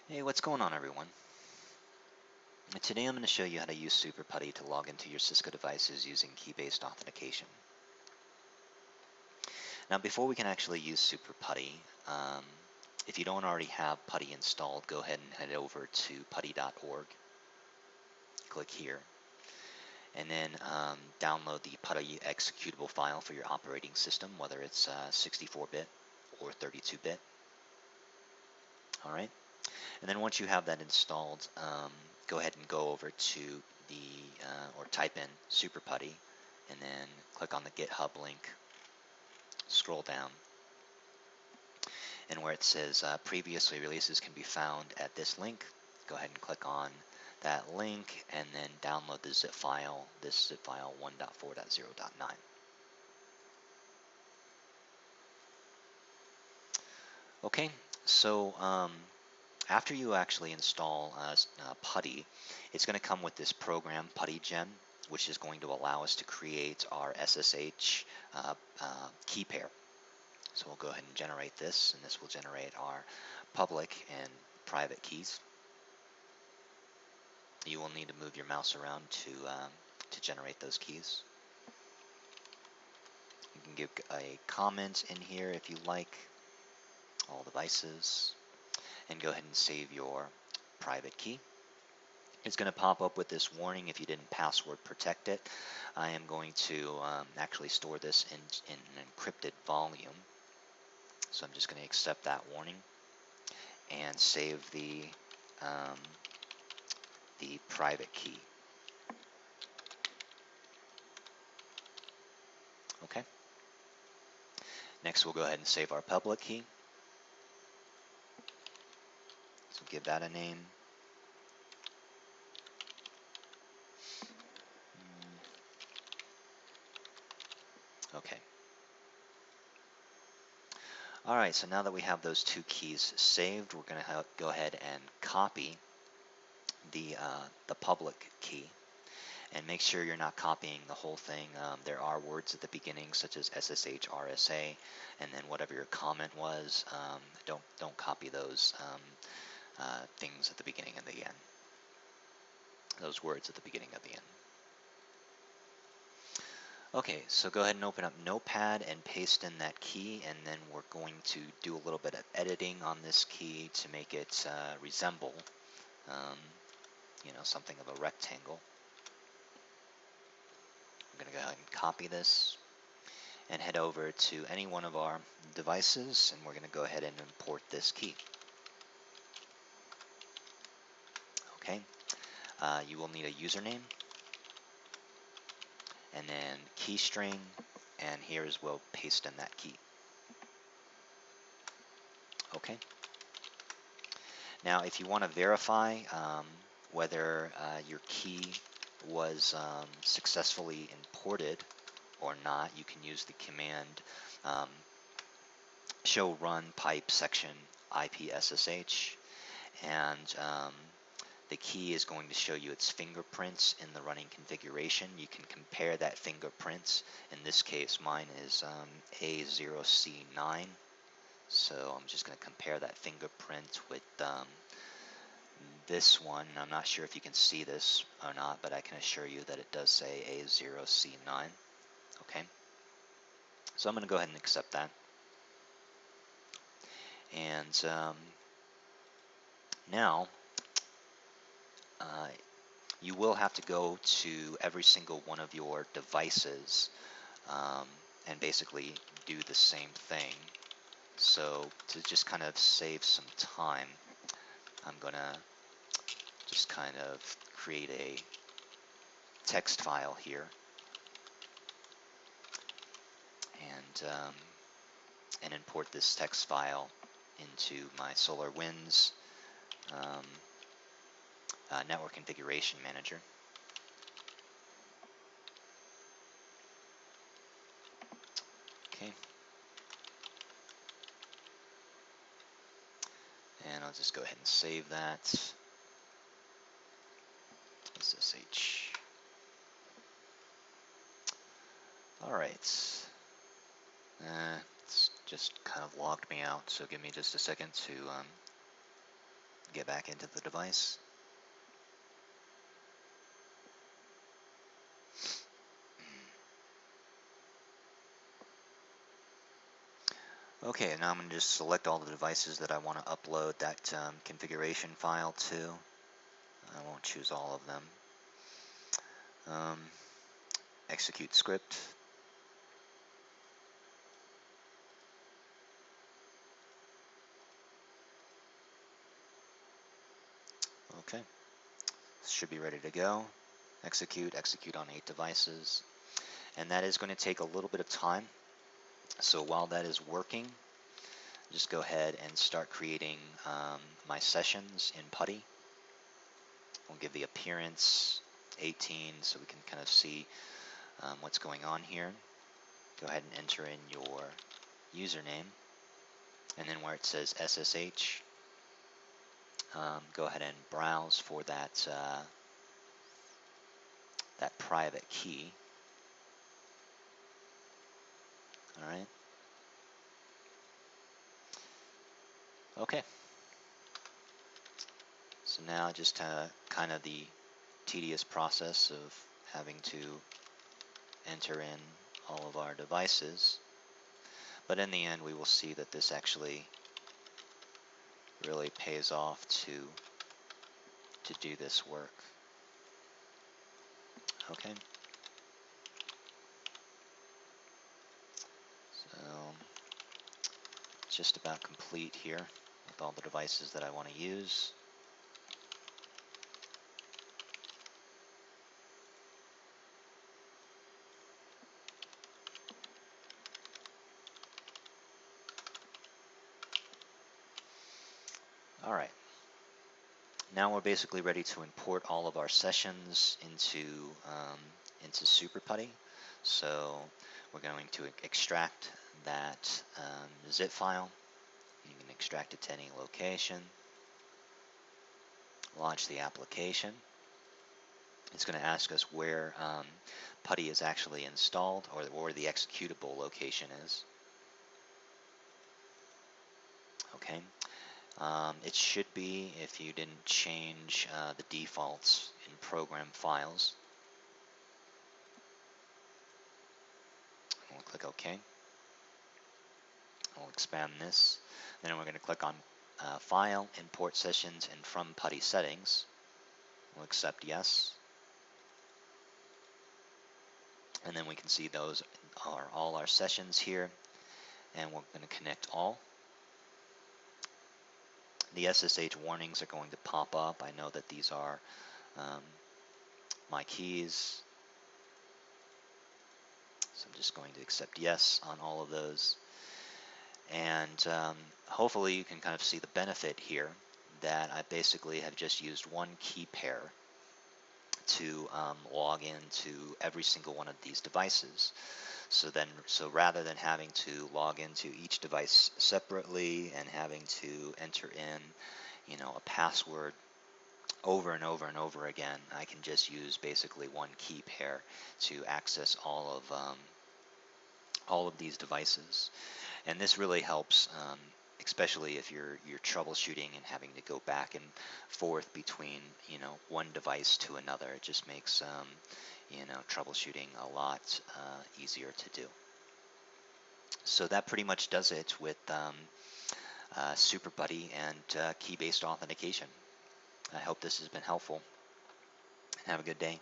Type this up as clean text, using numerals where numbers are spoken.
Hey, what's going on, everyone? Today I'm going to show you how to use SuperPutty to log into your Cisco devices using key-based authentication. Now, before we can actually use SuperPutty, if you don't already have Putty installed, go ahead and head over to putty.org. Click here, and then download the Putty executable file for your operating system, whether it's 64-bit or 32-bit. All right. And then once you have that installed, go ahead and go over to or type in SuperPutty, and then click on the GitHub link, scroll down, and where it says previously releases can be found at this link, go ahead and click on that link and then download the zip file, this zip file 1.4.0.9. Okay, so after you actually install Putty, it's going to come with this program, PuttyGen, which is going to allow us to create our SSH key pair. So we'll go ahead and generate this, and this will generate our public and private keys. You will need to move your mouse around to generate those keys. You can give a comment in here if you like, all devices, and go ahead and save your private key. It's going to pop up with this warning if you didn't password protect it. I am going to actually store this in an encrypted volume. So I'm just going to accept that warning and save the private key. Okay. Next, we'll go ahead and save our public key. So give that a name. Okay. All right, so now that we have those two keys saved, we're going to go ahead and copy the public key. And make sure you're not copying the whole thing. There are words at the beginning such as SSH, RSA, and then whatever your comment was. Don't copy those things at the beginning and the end. Those words at the beginning of the end. Okay, so go ahead and open up Notepad and paste in that key, and then we're going to do a little bit of editing on this key to make it resemble, something of a rectangle. We're going to go ahead and copy this and head over to any one of our devices, and we're going to go ahead and import this key. Okay, you will need a username, and then key string, and here as well, paste in that key. Okay. Now, if you want to verify whether your key was successfully imported or not, you can use the command show run pipe section IPSSH, and the key is going to show you its fingerprints in the running configuration. You can compare that fingerprints. In this case, mine is A0C9. So I'm just going to compare that fingerprint with this one. I'm not sure if you can see this or not, but I can assure you that it does say A0C9. Okay. So I'm going to go ahead and accept that. And now you will have to go to every single one of your devices and basically do the same thing. So to just kind of save some time, I'm going to just kind of create a text file here and import this text file into my SolarWinds network configuration manager. Okay. And I'll just go ahead and save that. SSH. All right. It's just kind of logged me out, so give me just a second to Get back into the device. Okay, now I'm going to just select all the devices that I want to upload that configuration file to. I won't choose all of them. Execute script. Okay, this should be ready to go. Execute on 8 devices. And that is going to take a little bit of time. So while that is working, just go ahead and start creating my sessions in PuTTY. We'll give the appearance 18 so we can kind of see what's going on here. Go ahead and enter in your username, and then where it says SSH, go ahead and browse for that that private key. All right. Okay. So now just kind of the tedious process of having to enter in all of our devices. But in the end, we will see that this actually really pays off to do this work. Okay. So just about complete here with all the devices that I want to use. All right. Now we're basically ready to import all of our sessions into SuperPutty. So we're going to extract that zip file. You can extract it to any location. Launch the application. It's going to ask us where PuTTY is actually installed, or where the executable location is. Okay. It should be, if you didn't change the defaults in program files. We'll click OK. We'll expand this. Then we're going to click on File, Import Sessions, and From PuTTY Settings. We'll accept yes. And then we can see those are all our sessions here. And we're going to connect all. The SSH warnings are going to pop up. I know that these are my keys. So I'm just going to accept yes on all of those. And hopefully you can kind of see the benefit here that I basically have just used one key pair to log into every single one of these devices. So rather than having to log into each device separately and having to enter in, a password over and over and over again, I can just use basically one key pair to access all of these devices. And this really helps, especially if you're troubleshooting and having to go back and forth between one device to another. It just makes troubleshooting a lot easier to do. So that pretty much does it with SuperPutty and key-based authentication. I hope this has been helpful. Have a good day.